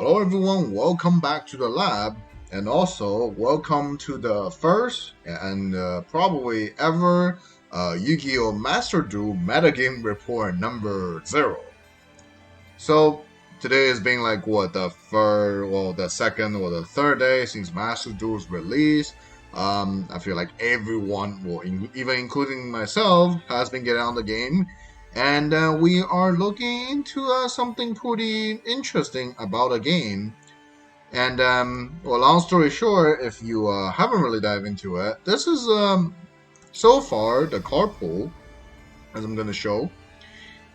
Hello everyone, welcome back to the lab, and also welcome to the first and probably ever Yu-Gi-Oh! Master Duel Metagame Report number 0. So today is being like what the second or the third day since Master Duel's release. I feel like everyone, even including myself, has been getting on the game, and we are looking into something pretty interesting about a game. And long story short, if you haven't really dived into it, this is so far the Carpool, as I'm gonna show,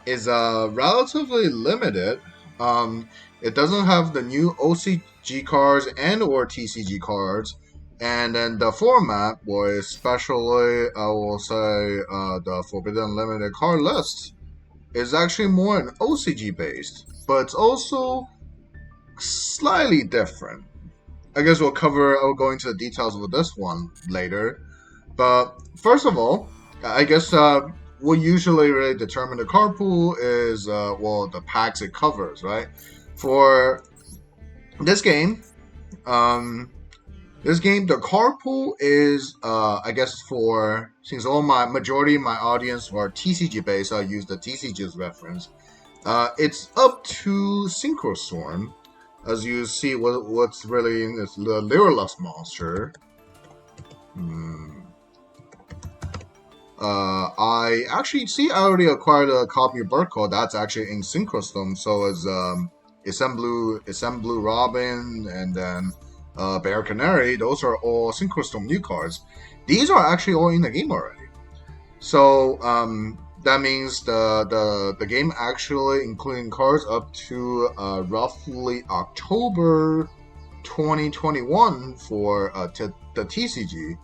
is relatively limited. Um, it doesn't have the new OCG cards and or TCG cards, and then the format was especially, I will say, the Forbidden Limited card list is actually more an OCG based, but it's also slightly different. I guess I'll go into the details of this one later. But first of all, I guess what usually really determine the carpool is, the packs it covers, right? For this game, the carpool is, I guess since majority of my audience are TCG based, I use the TCG as reference. It's up to Synchro Storm. As you see, what's really in this Limitless monster. I actually see. I already acquired a copy of Burko. That's actually in Synchrostorm. So is Blue Robin, and then Bear Canary. Those are all Synchrostorm new cards. These are actually all in the game already. So that means the game actually including cards up to roughly October 2021 for the TCG.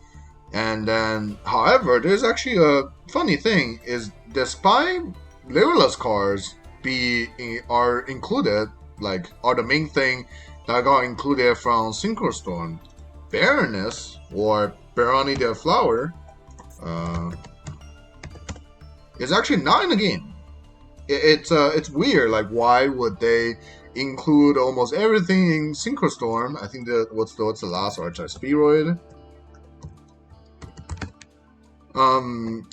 And then, however, there's actually a funny thing is despite Limitless cards are included, are the main thing that got included from Synchrostorm, Baroness or Barony the Flower is actually not in the game. It's weird. Like, why would they include almost everything in Synchrostorm? I think that what's the last Archispheroid?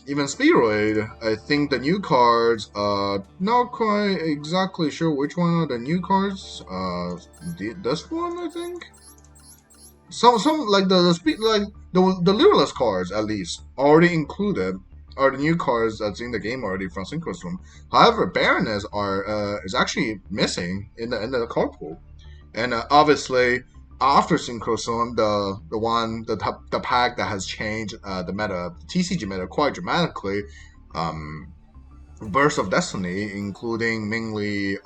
Even Spheroid, I think the new cards, not quite exactly sure which one are the new cards. This one, I think. Some like the Limitless cards at least already included are the new cards that's in the game already from Synchrostorm. However, Baroness is actually missing in the card pool, and obviously after Synchrostorm, the pack that has changed the TCG meta quite dramatically, Burst of Destiny, including mainly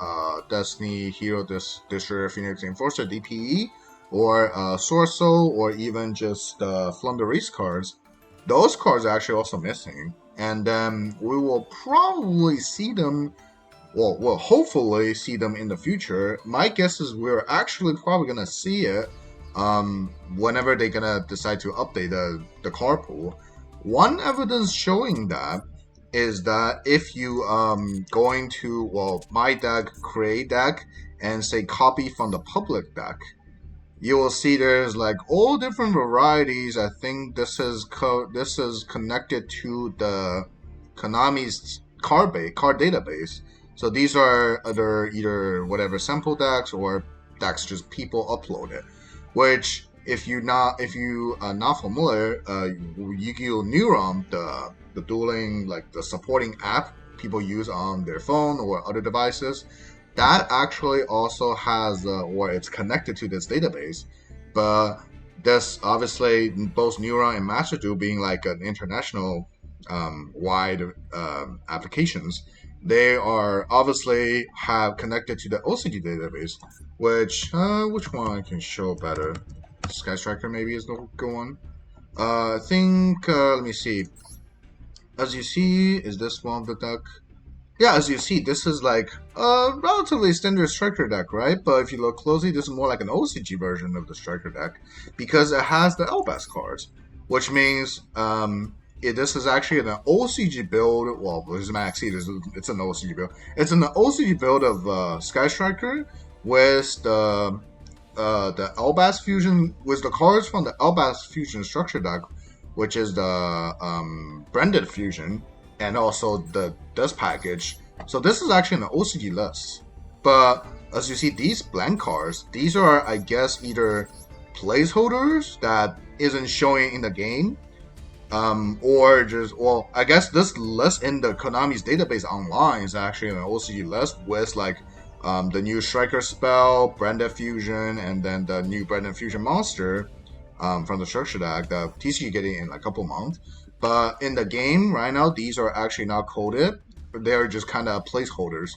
Destiny Hero Destroyer Phoenix Enforcer DPE, or Sorso, or even just Flundereese cards. Those cards are actually also missing, and we will probably see them. Well, we'll hopefully see them in the future. My guess is we're actually probably gonna see it whenever they're gonna decide to update the carpool. One evidence showing that is that if you going to my deck, create deck, and say copy from the public deck, you will see there's like all different varieties. I think this is connected to the Konami's card database. So these are either whatever sample decks or decks just people uploaded. Which, if you are not familiar, Yu-Gi-Oh! Neuron, the dueling, like the supporting app people use on their phone or other devices, that actually also has or it's connected to this database. But this obviously both Neuron and Master Duel being like an international wide applications, they are obviously have connected to the OCG database, which one I can show better? Sky Striker maybe is the good one. I think let me see. As you see, is this one of the deck? Yeah, as you see, this is like a relatively standard Striker deck, right? But if you look closely, this is more like an OCG version of the Striker deck because it has the Elbas cards, which means this is actually an OCG build. Well, this is MaxxC. It's an OCG build. It's an OCG build of Sky Striker, with the Elbas Fusion, with the cards from the Elbas Fusion structure deck, which is the branded fusion, and also the dust package. So this is actually an OCG list. But as you see, these blank cards, these are, I guess, either placeholders that isn't showing in the game, or just, well, I guess this list in the Konami's database online is actually an OCG list with like the new Striker spell, Branded Fusion, and then the new Branded Fusion monster from the structure deck that TCG getting in a couple months. But in the game right now, these are actually not coded. They're just kind of placeholders,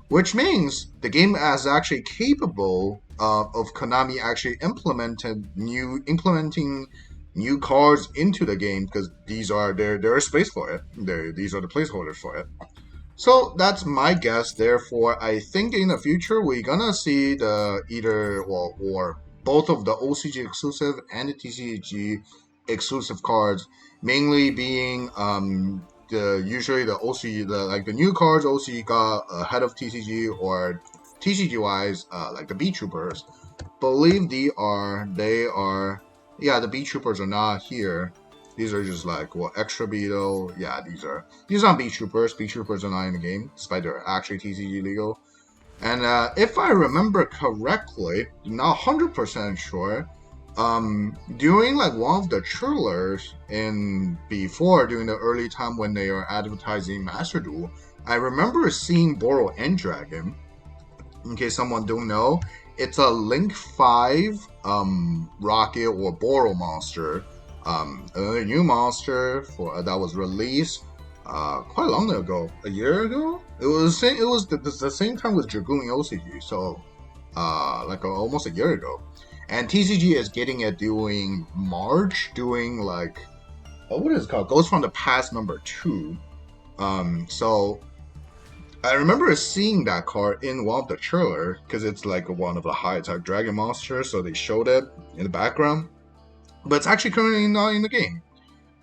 which means the game is actually capable of Konami actually implementing new cards into the game, because these are there is space for it. These are the placeholders for it. So that's my guess. Therefore, I think in the future we're gonna see the either or both of the OCG exclusive and the TCG exclusive cards, mainly being usually the OCG, the new cards OCG got ahead of TCG, or TCG wise like the Beat Troopers. Believe they are yeah, the Beat Troopers are not here. These are just like extra Beetle. Yeah, these aren't Beat Troopers. Beat Troopers are not in the game, despite they're actually TCG legal. And if I remember correctly, not 100% sure, during like one of the trailers during the early time when they are advertising Master Duel, I remember seeing Boro and Dragon. In case someone don't know, it's a Link 5 Rocket or Boro monster. Another new monster that was released quite long ago, a year ago. It was the same time with Dragoon OCG, so almost a year ago. And TCG is getting it during March, doing like what is it called? Goes from the Past #2. So I remember seeing that card in one of the trailer because it's like one of the high attack dragon monsters, so they showed it in the background. But it's actually currently not in the game.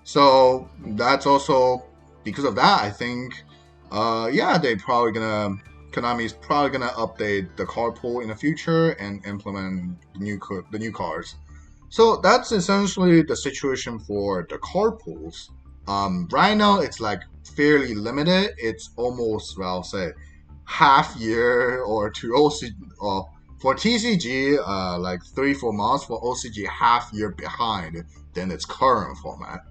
So that's also because of that, I think Konami's probably gonna update the Carpool in the future and implement the new cards. So that's essentially the situation for the Carpools. Right now it's like fairly limited. It's almost, well, I'll say half year or two OCG, for TCG, like 3-4 months. For OCG, half year behind than its current format.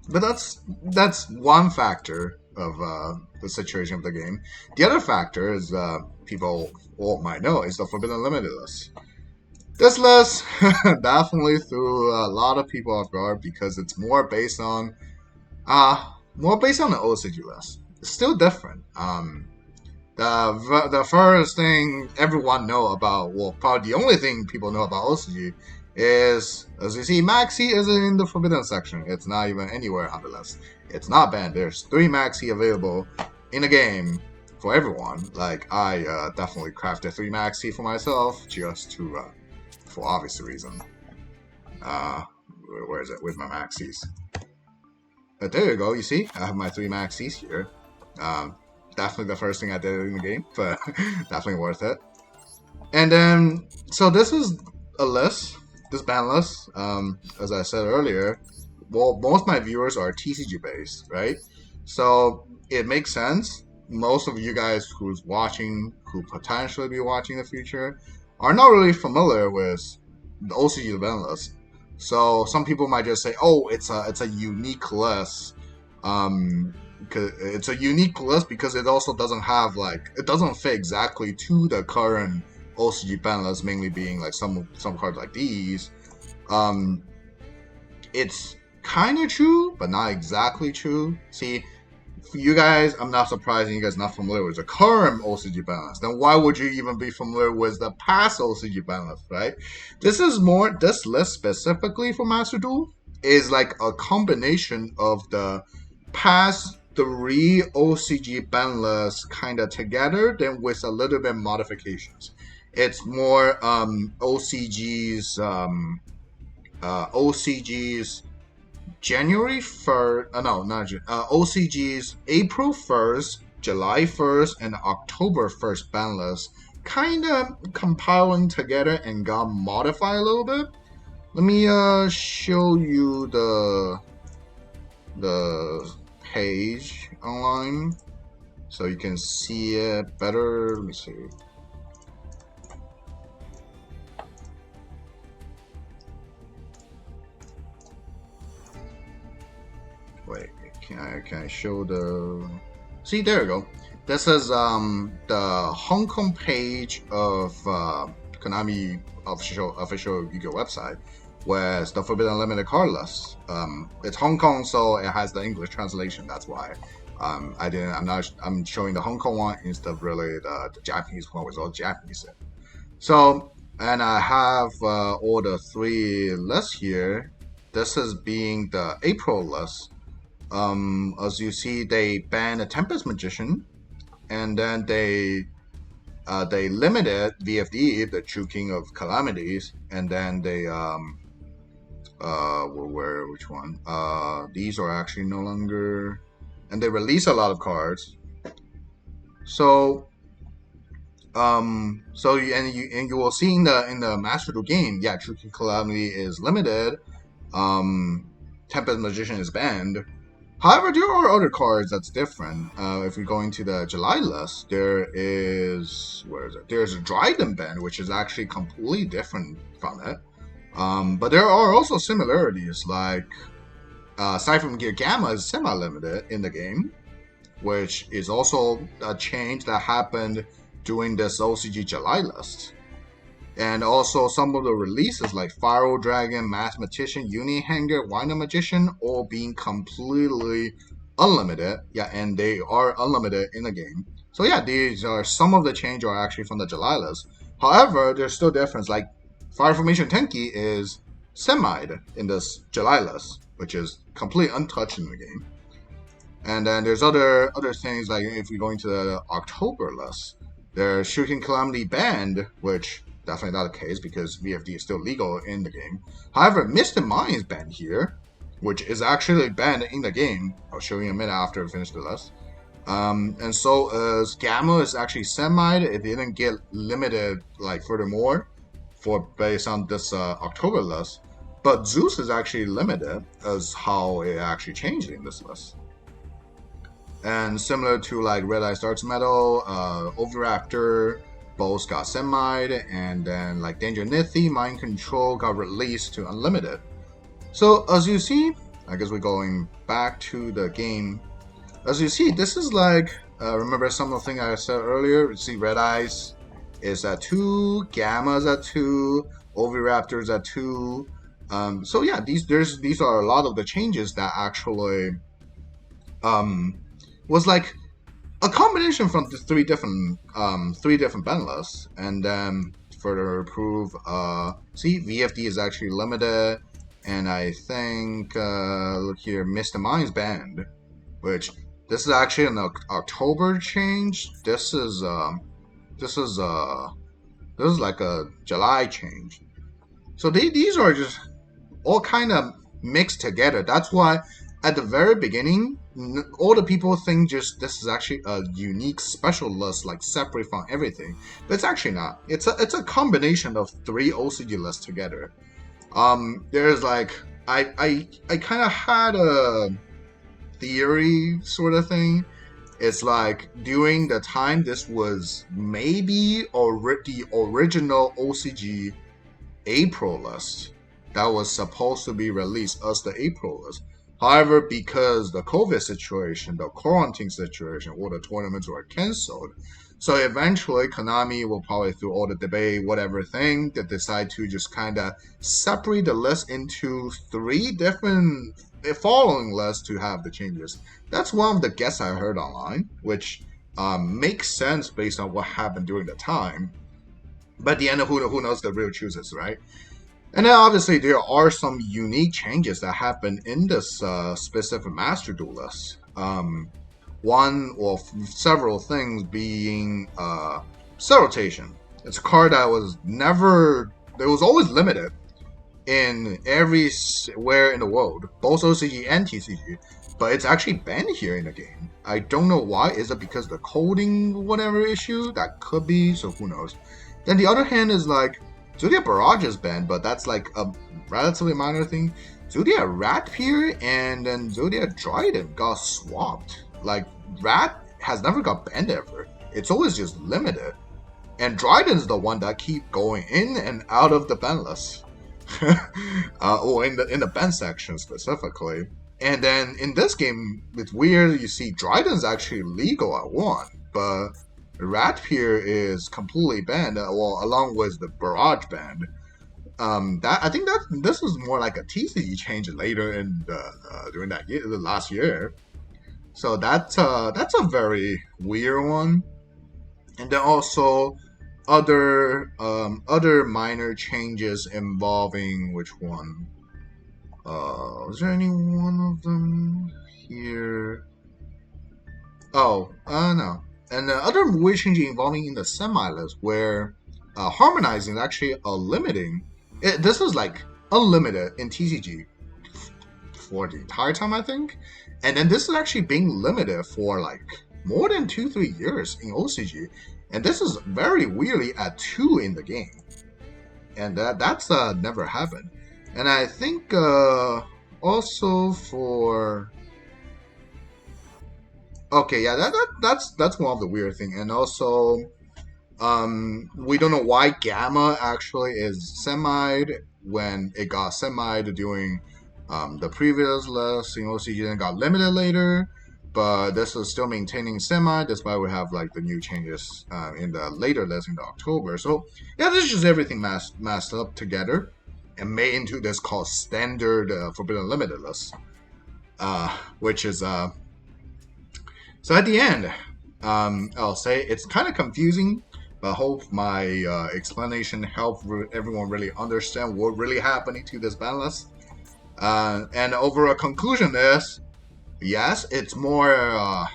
But that's one factor of the situation of the game. The other factor is people all might know is the Forbidden Limited list. This list definitely threw a lot of people off guard because it's more based on the OCG list. It's still different. The first thing everyone know about, well, probably the only thing people know about OCG is, as you see, MaxxC isn't in the Forbidden section. It's not even anywhere on the list. It's not banned. There's 3 MaxxC available in the game for everyone. Like, I definitely crafted 3 MaxxC for myself, just to, for obvious reason. Where is it? With my MaxxCs. There you go, you see? I have my 3 MaxxCs here. Definitely the first thing I did in the game, but definitely worth it. And then, so this is a list, this ban list, as I said earlier. Well, most of my viewers are TCG based, right? So it makes sense. Most of you guys who potentially be watching in the future, are not really familiar with the OCG ban list. So some people might just say, "Oh, it's a unique list." It's a unique list because it also doesn't have it doesn't fit exactly to the current OCG ban list, mainly being like some cards like these. It's kind of true, but not exactly true. See, for you guys, I'm not surprised you guys are not familiar with the current OCG ban list. Then why would you even be familiar with the past OCG ban list, right? This list specifically for Master Duel is like a combination of the past 3 OCG ban lists kind of together, then with a little bit modifications. It's more OCG's January 1st, no, not OCG's April 1st, July 1st, and October 1st ban list kind of compiling together and got modified a little bit. Let me show you the page online so you can see it better. Let me see. Wait, can I show the? See, there we go. This is the Hong Kong page of Konami official Yu-Gi-Oh website, where it's the Forbidden Unlimited card list. It's Hong Kong, so it has the English translation. That's why I'm showing the Hong Kong one instead of really the Japanese one with all Japanese in. So, and I have all the 3 lists here. This is being the April list. As you see, they banned a Tempest Magician, and then they limited VFD, the True King of Calamities, and then they which one? These are actually no longer, and they release a lot of cards. So you will see in the Master Duel game, yeah, True King Calamity is limited. Tempest Magician is banned. However, there are other cards that's different. If we go into the July list, there is, where is it? There's a Dryden band, which is actually completely different from it. But there are also similarities, like aside from Gear Gamma is semi-limited in the game, which is also a change that happened during this OCG July list. And also some of the releases like Fire Dragon, Mathematician, Unihanger, Winer Magician, all being completely unlimited. Yeah, and they are unlimited in the game. So yeah, these are some of the change are actually from the July list. However, there's still difference. Like Fire Formation Tenki is semi-ed in this July list, which is completely untouched in the game. And then there's other things like if we go into the October list, there's Shooting Calamity banned, which definitely not the case because VFD is still legal in the game. However, Mystic Mine is banned here, which is actually banned in the game. I'll show you in a minute after we finish the list. And so as Gamma is actually semi-ed, it didn't get limited like furthermore for based on this October list. But Zeus is actually limited as how it actually changed in this list. And similar to like Red Eye Starts Metal, Oviraptor, both got semi-ed, and then like Danger Nithy, Mind Control got released to Unlimited. So as you see, I guess we're going back to the game. As you see, this is like, remember some of the things I said earlier? You see Red Eyes is at 2, Gamma's at 2, Oviraptor's at 2. So yeah, these are a lot of the changes that actually was like a combination from the 3 different band lists, and then further prove see VFD is actually limited, and I think look here, Mr. Mind's banned, which this is actually an October change. This is like a July change. So these are just all kind of mixed together. That's why at the very beginning, all the people think just this is actually a unique special list, like separate from everything. But it's actually not. It's a combination of 3 OCG lists together. There's like I kind of had a theory sort of thing. It's like during the time this was maybe the original OCG April list that was supposed to be released as the April list. However, because the COVID situation, the quarantine situation, all the tournaments were cancelled, so eventually Konami will probably through all the debate, whatever thing, that decide to just kind of separate the list into 3 different following lists to have the changes. That's one of the guesses I heard online, which makes sense based on what happened during the time. But at the end, who knows the real truth is, right? And then obviously there are some unique changes that happen in this specific Master Duel list. One or several things being Cell Rotation. It's a card that was always limited in everywhere in the world, both OCG and TCG. but it's actually banned here in the game. I don't know why. Is it because the coding whatever issue? That could be, so who knows. Then the other hand is like, Zodiac Barrage is banned, but that's like a relatively minor thing. Zodiac Rat Pier and then Zodiac Dryden got swapped. Like, Rat has never got banned ever. It's always just limited. And Dryden's the one that keep going in and out of the ban list. Or in the ban section specifically. And then in this game, it's weird, you see Dryden's actually legal at 1, but Rat Pier is completely banned, well, along with the Barrage ban. I think that this was more like a TCG change later in during that year, the last year. So that's a very weird one. And then also other minor changes involving which one? Was there any one of them here? Oh, no. And the other weird change involving in the semi-list where harmonizing is actually a limiting. This is like unlimited in TCG for the entire time, I think. And then this is actually being limited for like more than 2-3 years in OCG. And this is very weirdly at 2 in the game. And that's never happened. And I think also for okay, yeah, that's one of the weird thing. And also we don't know why Gamma actually is semied when it got semied during the previous list in OCG and got limited later. But this is still maintaining semi, despite we have like the new changes in the later list in October. So yeah, this is just everything massed up together and made into this called standard Forbidden Limited list, which is so at the end, I'll say it's kind of confusing, but I hope my explanation helped everyone really understand what really happening to this ban list. And overall conclusion is, yes, it's more.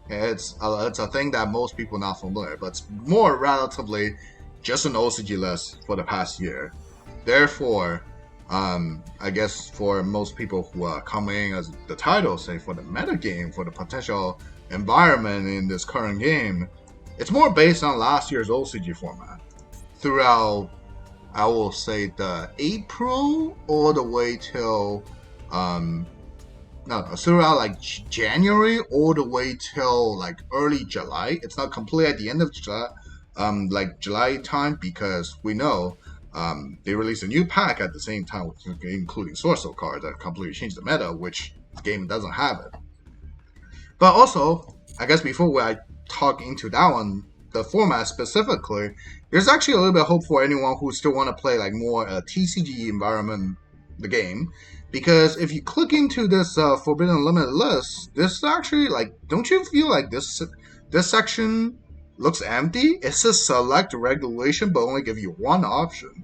It's a thing that most people not familiar, but it's more relatively just an OCG list for the past year. Therefore, I guess for most people who are coming, as the title say, for the metagame, for the potential environment in this current game, it's more based on last year's OCG format. Throughout, I will say the April all the way till throughout like January all the way till like early July. It's not completely at the end of July, like July time, because we know they released a new pack at the same time, including Source Soul cards that completely changed the meta, which the game doesn't have it. But also, I guess before I talk into that one, the format specifically, there's actually a little bit of hope for anyone who still want to play like more TCG environment, the game. Because if you click into this Forbidden Limited list, this actually, like, don't you feel like this section looks empty? It says select regulation, but only give you one option,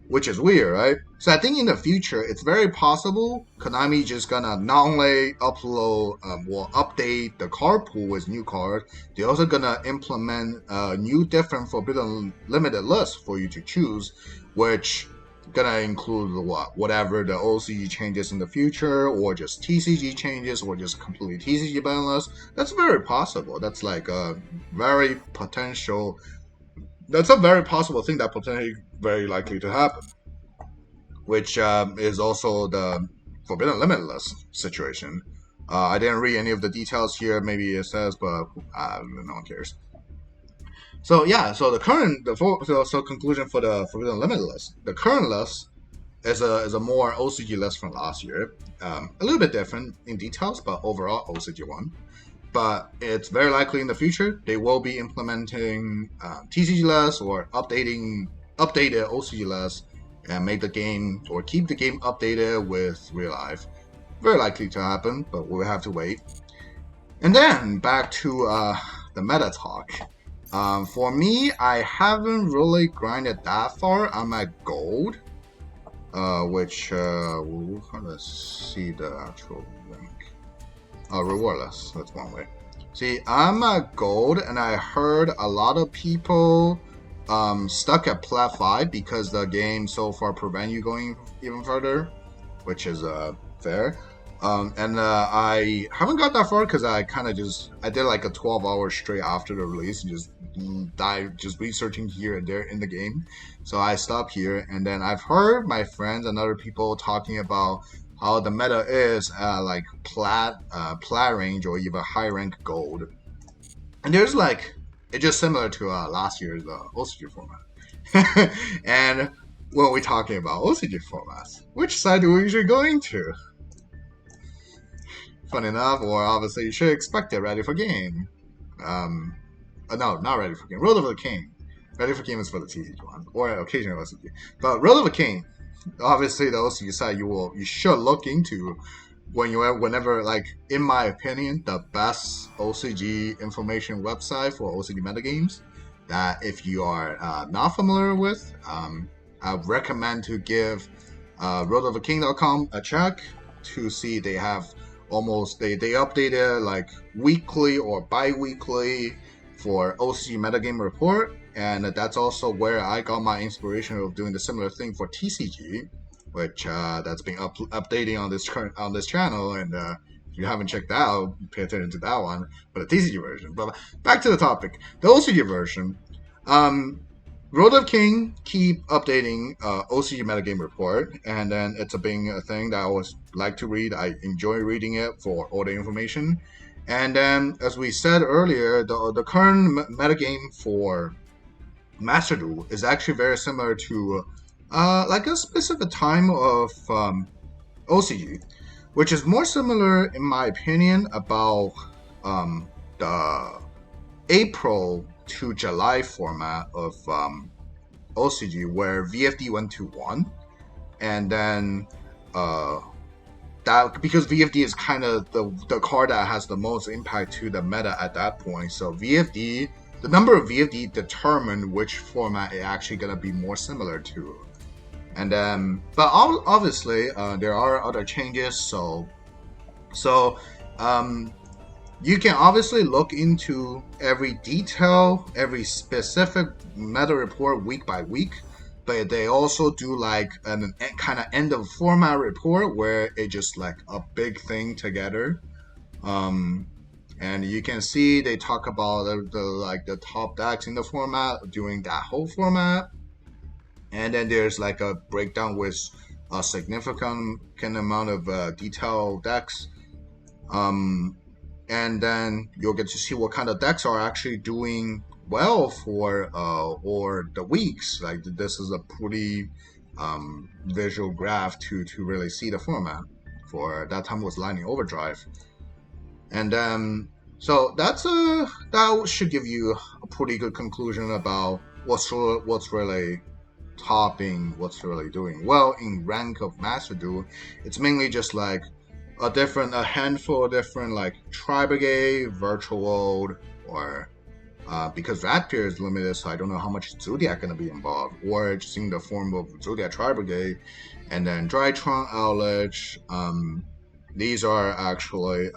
which is weird, right? So I think in the future, it's very possible Konami just gonna not only update the Carpool with new cards, they're also gonna implement a new different Forbidden Limited list for you to choose, which gonna include whatever the OCG changes in the future, or just TCG changes, or just completely TCG ban list. That's very possible. That's like a very potential. That's a very possible thing that potentially very likely to happen, which is also the Forbidden Limitless situation. I didn't read any of the details here. Maybe it says, but no one cares. So yeah, so conclusion for the Forbidden Limited list. The current list is a more OCG list from last year. A little bit different in details, but overall OCG one. But it's very likely in the future they will be implementing TCG lists or updated OCG lists and make the game or keep the game updated with real life. Very likely to happen, but we'll have to wait. And then back to the meta talk. For me, I haven't really grinded that far. I'm at gold, which let's see the actual link. Rewardless. That's one way. See, I'm at gold, and I heard a lot of people stuck at plat 5 because the game so far prevent you going even further, which is fair. And I haven't got that far because I kind of I did like a 12 hours straight after the release, and just dive just researching here and there in the game. So I stopped here, and then I've heard my friends and other people talking about how the meta is like plat range or even high rank gold. And there's like it's just similar to last year's OCG format. And when we're talking about OCG formats, which side do we usually go into? Fun enough, or obviously you should expect it. Ready for game. No, not ready for game. Road of the King. Ready for game is for the TCG one, or occasionally OCG. But Road of the King, obviously the OCG side you should look into whenever, like, in my opinion, the best OCG information website for OCG metagames that if you are not familiar with, I recommend to give roadoftheking.com a check to see. They have they update it like weekly or bi-weekly for OCG metagame report, and that's also where I got my inspiration of doing the similar thing for TCG, which that's been updating on this channel. And if you haven't checked that out, pay attention to that one for the TCG version. But back to the topic, the OCG version. Road of King keep updating OCG metagame report, and then it's a being a thing that I always like to read. I enjoy reading it for all the information. And then, as we said earlier, the current metagame for Master Duel is actually very similar to like a specific time of OCG, which is more similar, in my opinion, about the April to July format of OCG, where VFD went to 1, and then that because VFD is kind of the card that has the most impact to the meta at that point. So VFD, the number of VFD determined which format it actually gonna be more similar to. And then, but obviously there are other changes. So you can obviously look into every detail, every specific meta report week by week, but they also do like an kind of end of format report where it just like a big thing together. And you can see they talk about the top decks in the format during that whole format, and then there's like a breakdown with a significant amount of detailed decks. And then you'll get to see what kind of decks are actually doing well for or the weeks. Like, this is a pretty visual graph to really see the format. For that time was Lightning Overdrive, and so that should give you a pretty good conclusion about what's really topping, what's really doing well in rank of Master Duel. It's mainly just like a handful of different, like Tri Brigade, Virtual World, or because Ratpier is limited, so I don't know how much Zodiac gonna be involved, or just in the form of Zodiac Tri Brigade, and then Drytron Outlet. These are actually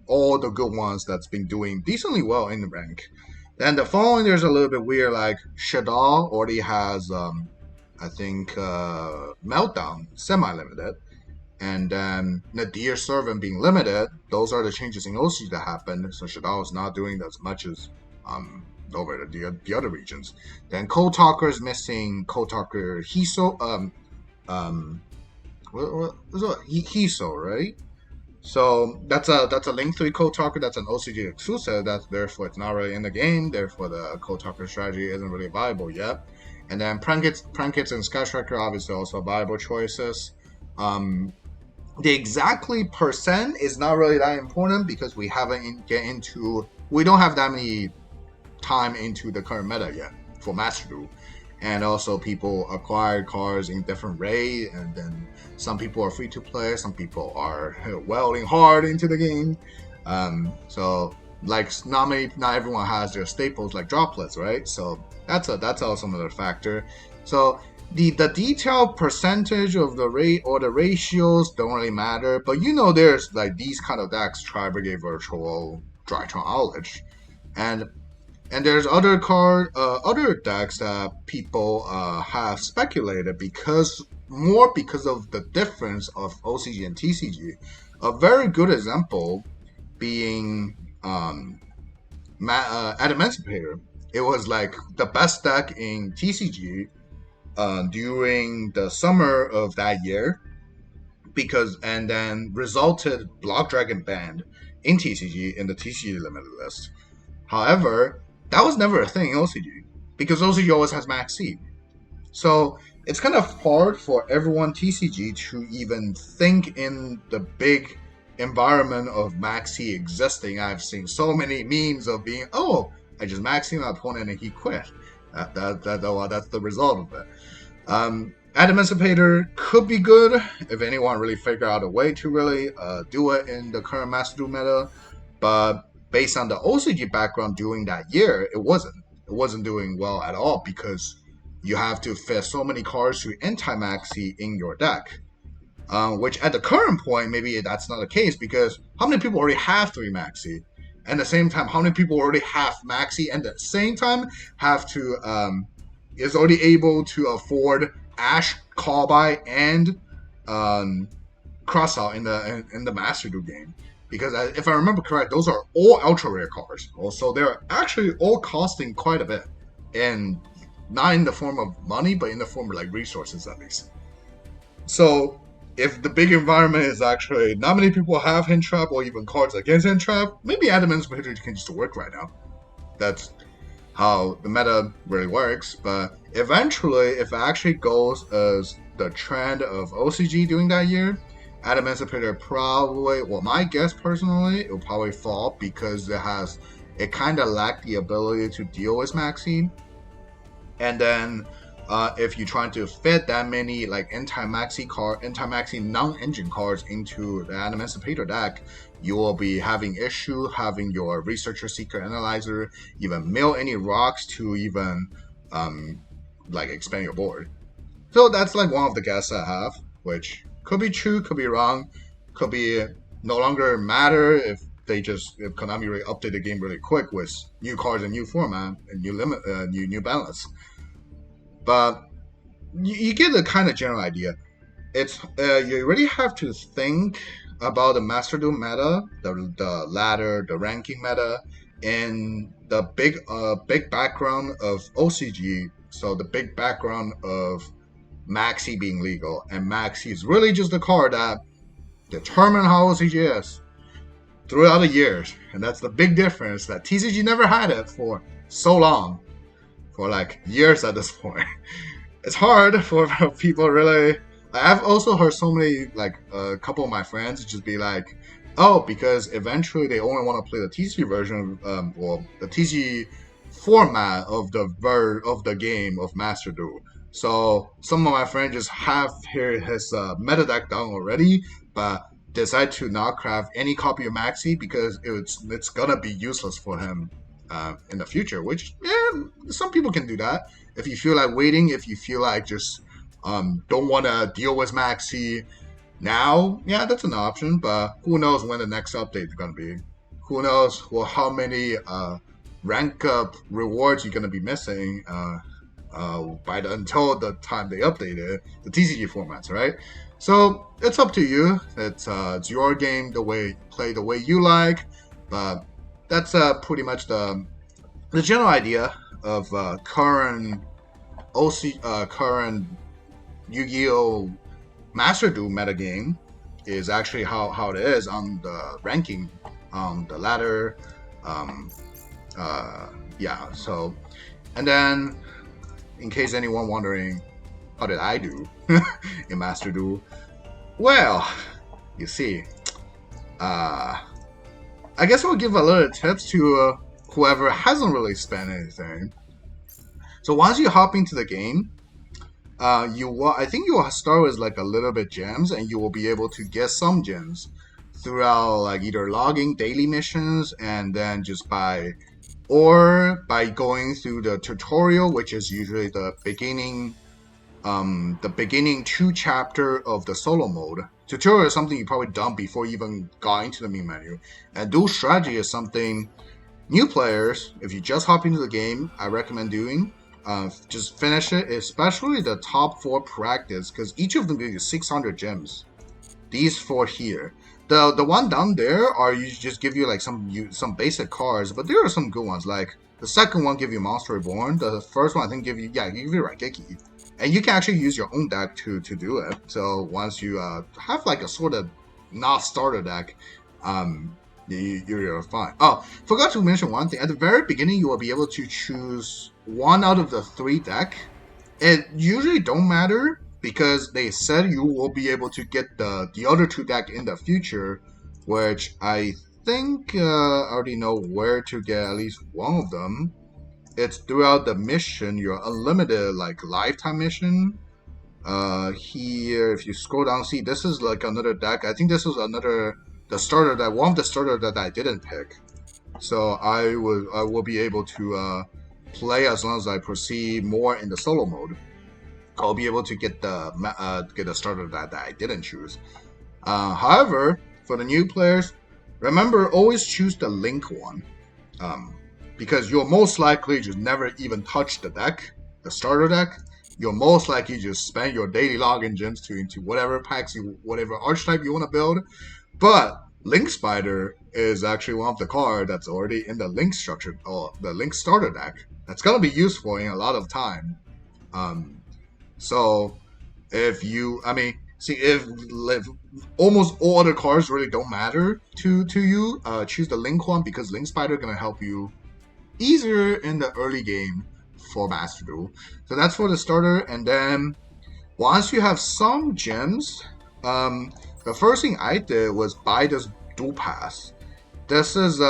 all the good ones that's been doing decently well in the rank. Then the following, there's a little bit weird, like Shadal already has I think Meltdown semi-limited, and then Nadir Servant being limited. Those are the changes in OC that happened. So Shadal is not doing as much as over the other regions. Then Code Talker is missing Code Talker Hiso. What was it? Hiso, right? So that's a Link 3 Code Talker. That's an OCG exclusive. That's therefore it's not really in the game. Therefore the Code Talker strategy isn't really viable yet. And then Prankits and Sky Striker obviously also viable choices. The exactly percent is not really that important because we we don't have that many time into the current meta yet for Master Duel. And also people acquire cards in different ways, and then some people are free to play, some people are welding hard into the game. So like not everyone has their staples like droplets, right? So that's also another factor. So the detailed percentage of the rate or the ratios don't really matter, but there's like these kind of decks: Tri Brigade, Virtual, Drytron Outlet, and there's other decks that people have speculated because of the difference of OCG and TCG. A very good example being Adamantipator. It was like the best deck in TCG during the summer of that year, and then resulted Block Dragon banned in TCG in the TCG Limitless. However, that was never a thing in OCG because OCG always has MaxxC. So it's kind of hard for everyone TCG to even think in the big environment of MaxxC existing. I've seen so many memes of being, oh, I just maxed my opponent and he quit. That's the result of it. Adamantipator could be good if anyone really figure out a way to really do it in the current Master Duel meta, but based on the OCG background during that year, it wasn't doing well at all because you have to fit so many cards to anti-MaxxC in your deck. Which at the current point, maybe that's not the case because how many people already have 3 MaxxC? And at the same time, how many people already have MaxxC and at the same time have to is already able to afford Ash, Callby, and Crossout in the Master Duel game? Because if I remember correct, those are all ultra rare cards. Also, they're actually all costing quite a bit, and not in the form of money, but in the form of like resources at least. So if the big environment is actually not many people have Hint Trap or even cards against Hint Trap, maybe Adamantipator can just work right now. That's how the meta really works. But eventually, if it actually goes as the trend of OCG during that year, Adamantipator probably, well, my guess personally, it will probably fall because it kind of lacked the ability to deal with MaxxC. And then if you're trying to fit that many like anti-MaxxC non-engine cards into the Adamantipator deck, you will be having issue having your Researcher, Seeker, Analyzer even mill any rocks to even like expand your board. So that's like one of the guesses I have, which could be true, could be wrong, could be no longer matter if Konami really update the game really quick with new cards and new format and new balance. But you get the kind of general idea. It's you really have to think about the Master Duel meta, the ladder, the ranking meta, and the big background of OCG. So the big background of MaxxC being legal, and MaxxC is really just the card that determine how OCG is throughout the years, and that's the big difference that TCG never had it for so long. For like years at this point. It's hard for people really. I've also heard so many, like a couple of my friends just be like, oh, because eventually they only want to play the TCG version or the TCG format of the game of Master Duel. So some of my friends just have his meta deck done already, but decide to not craft any copy of MaxxC because it's gonna be useless for him in the future, which some people can do that. If you feel like waiting, if you feel like just don't want to deal with MaxxC now, that's an option. But who knows when the next update is going to be? Who knows how many rank up rewards you're going to be missing until the time they updated the TCG formats, right? So it's up to you. It's your game, play the way you like, but that's pretty much the general idea of current Yu-Gi-Oh! Master Duel metagame is actually how it is on the ranking, the ladder. So, and then in case anyone wondering, how did I do in Master Duel? Well, you see, I guess we'll give a little tips to whoever hasn't really spent anything. So once you hop into the game, I think you will start with like a little bit gems, and you will be able to get some gems throughout like either logging daily missions, and then just by going through the tutorial, which is usually the beginning 2 chapter of the solo mode. Tutorial is something you probably done before you even got into the main menu. And Duel Strategy is something new players, if you just hop into the game, I recommend doing. Just finish it, especially the top 4 practice, because each of them gives you 600 gems. These 4 here. The one down there are you just give you like some basic cards, but there are some good ones. Like the second one give you Monster Reborn. The first one I think give you give you Raigeki, and you can actually use your own deck to do it. So once you have like a sort of not starter deck, you're fine. Oh, forgot to mention one thing. At the very beginning, you will be able to choose one out of the 3 deck. It usually don't matter because they said you will be able to get the other 2 deck in the future, which I think I already know where to get at least one of them. It's throughout the mission, your unlimited like lifetime mission. Here, if you scroll down, see this is like another deck. I think this is the starter that one of the starter that I didn't pick. So I will be able to play as long as I proceed more in the solo mode. I'll be able to get the starter that I didn't choose. However, for the new players, remember always choose the link one, because you'll most likely just never even touch the deck, the starter deck. You'll most likely just spend your daily login gems into whatever packs whatever archetype you want to build. But Link Spider is actually one of the cards that's already in the Link structure or the Link starter deck. That's gonna be useful in a lot of time. So if almost all other cards really don't matter to you, choose the Link one because Link Spider gonna help you easier in the early game for Master Duel. So that's for the starter, and then once you have some gems, the first thing I did was buy this Duel Pass. This is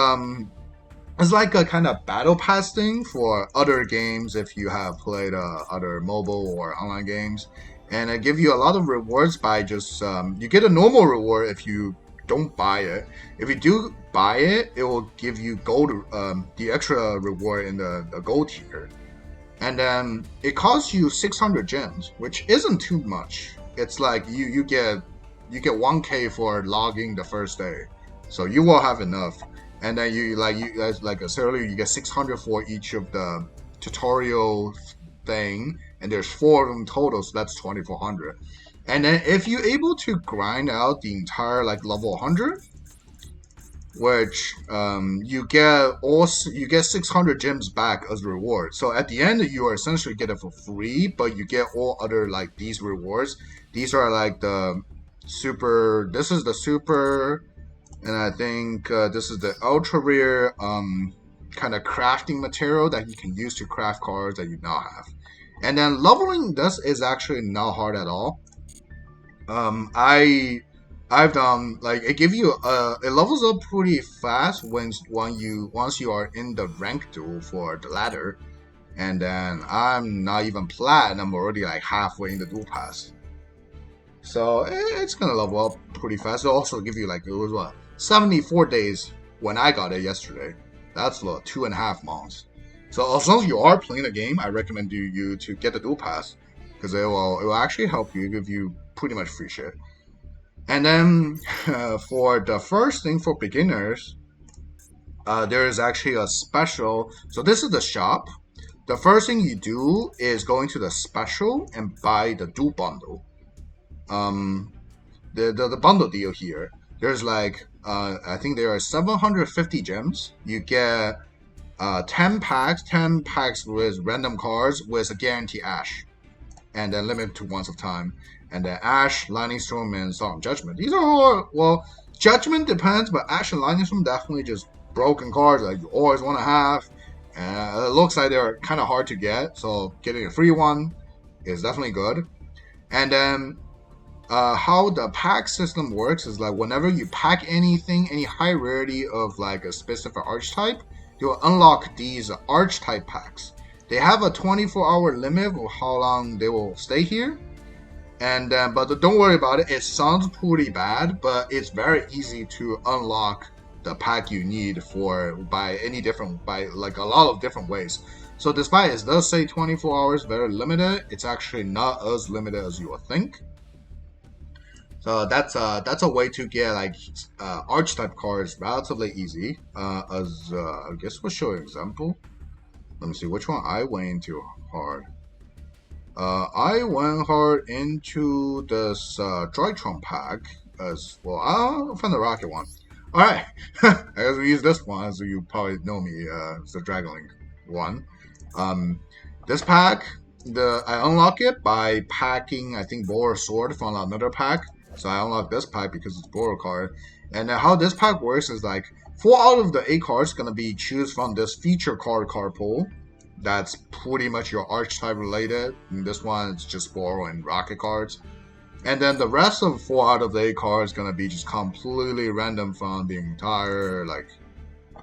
it's like a kind of battle pass thing for other games if you have played other mobile or online games, and it gives you a lot of rewards by just you get a normal reward if you don't buy it. If you do buy it, it will give you gold, the extra reward in the gold tier, and then it costs you 600 gems, which isn't too much. It's like you get 1K for logging the first day, so you will have enough. And then like I said earlier, you get 600 for each of the tutorial thing, and there's 4 of them total, so that's 2400. And then if you're able to grind out the entire like level 100, which you get 600 gems back as reward. So at the end, you are essentially get it for free, but you get all other like these rewards. These are like the super. This is the super. And I think this is the ultra rare kind of crafting material that you can use to craft cards that you now have. And then leveling this is actually not hard at all. I've done like it give you it levels up pretty fast once you are in the rank duel for the ladder. And then I'm not even plat, I'm already like halfway in the duel pass. So it's gonna level up pretty fast. It'll also give you like, it was what, 74 days when I got it yesterday. That's 2.5 months. So as long as you are playing the game, I recommend you to get the duel pass because it will actually help you, give you pretty much free shit. And then for the first thing for beginners, there is actually a special. So this is the shop. The first thing you do is go into the special and buy the Duel bundle. The bundle deal here. There's like I think there are 750 gems. You get 10 packs with random cards with a guarantee Ash, and then limited to once of time. And then Ash, Lightning Storm, and Song Judgment. These are all, well, Judgment depends, but Ash and Lightning Storm definitely just broken cards that you always want to have. And it looks like they're kind of hard to get, so getting a free one is definitely good. And then how the pack system works is like whenever you pack anything, any high rarity of like a specific archetype, you'll unlock these archetype packs. They have a 24-hour limit of how long they will stay here. And but don't worry about it. It sounds pretty bad, but it's very easy to unlock the pack you need by like a lot of different ways. So despite it does say 24 hours, very limited, it's actually not as limited as you would think. So that's a way to get like archetype cards relatively easy. I guess we'll show an example. Let me see which one I went into hard. I went hard into this Drytron pack. as well. I'll find the rocket one. All right, I guess we use this one, so you probably know me. It's the Dragonlink one. This pack, I unlock it by packing, I think, Boar Sword from another pack. So I unlock this pack because it's Boar card. And how this pack works is like 4 out of the 8 cards gonna be choose from this feature card Carpool. That's pretty much your archetype related. And this one is just Boar and Rocket cards. And then the rest of 4 out of the 8 cards gonna be just completely random from the entire like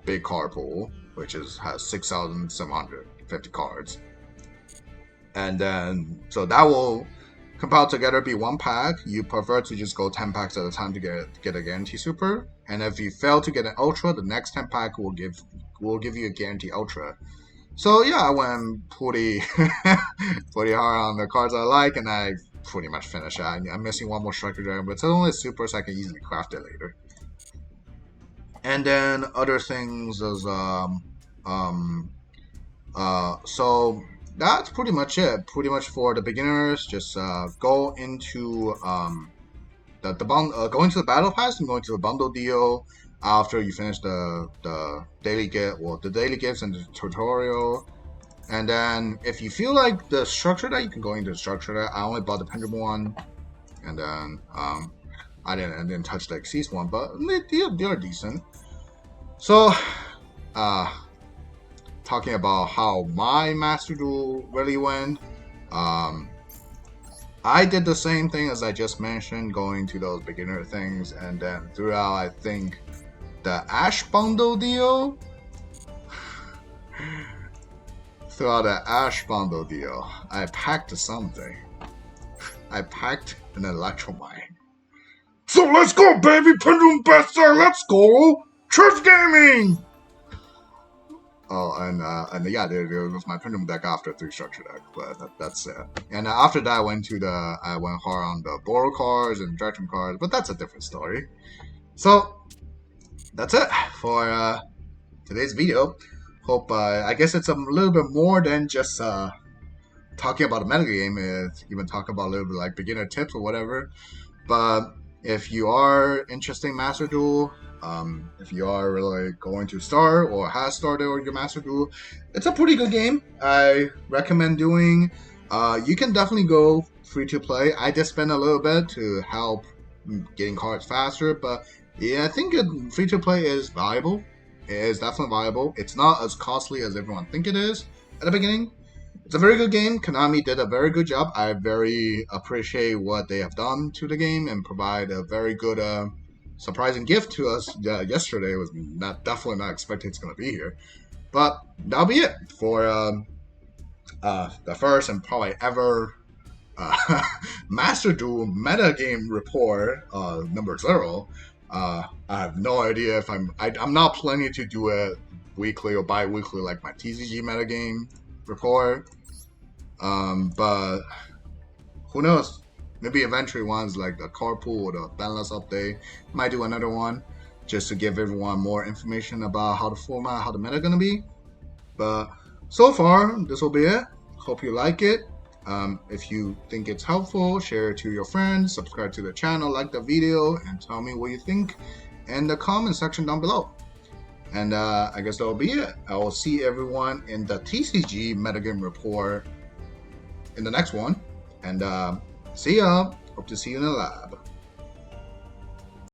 big card pool, which has 6,750 cards. And then so that will compile together be 1 pack. You prefer to just go 10 packs at a time to get a guarantee super. And if you fail to get an ultra, the next 10 pack will give you a guarantee ultra. So yeah, I went pretty pretty hard on the cards I like, and I pretty much finished it. I'm missing 1 more Striker Dragon, but it's only super, so I can easily craft it later. And then other things is so that's pretty much it. Pretty much for the beginners, just go into go into the battle pass and go into the bundle deal after you finish the daily gifts and the tutorial. And then if you feel like the structure that, you can go into the structure that. I only bought the Pendulum one, and then I didn't touch the Xyz one, but they are decent. So talking about how my Master Duel really went, I did the same thing as I just mentioned, going to those beginner things, and then throughout, I think the Ash bundle deal. Throughout the Ash bundle deal, I packed something. I packed an Electromine. So let's go, baby! Pendulum Bester, let's go! Triff Gaming! Oh, and yeah, there was my Pendulum deck after 3 structure deck, but that's it. And after that, I went hard on the Borrow cards and Direction cards, but that's a different story. So that's it for today's video. Hope I guess it's a little bit more than just talking about a metagame. It's even talking about a little bit like beginner tips or whatever. But if you are interested in Master Duel, if you are really going to start or has started your Master Duel, it's a pretty good game. I recommend doing. You can definitely go free to play. I just spend a little bit to help getting cards faster, but yeah, I think free to play is valuable. It is definitely viable. It's not as costly as everyone think it is at the beginning. It's a very good game. Konami did a very good job. I very appreciate what they have done to the game and provide a very good surprising gift to us yesterday. It was definitely not expecting it's going to be here. But that'll be it for the first and probably ever Master Duel metagame report number 0. I have no idea if I'm not planning to do it weekly or bi-weekly like my TCG metagame report. But who knows? Maybe eventually ones like the Carpool or the Limitless update. Might do another one just to give everyone more information about how the format, how the meta gonna be. But so far, this will be it. Hope you like it. If you think it's helpful, share it to your friends, subscribe to the channel, like the video, and tell me what you think in the comment section down below. And I guess that'll be it. I will see everyone in the TCG metagame report in the next one. And see ya. Hope to see you in the lab.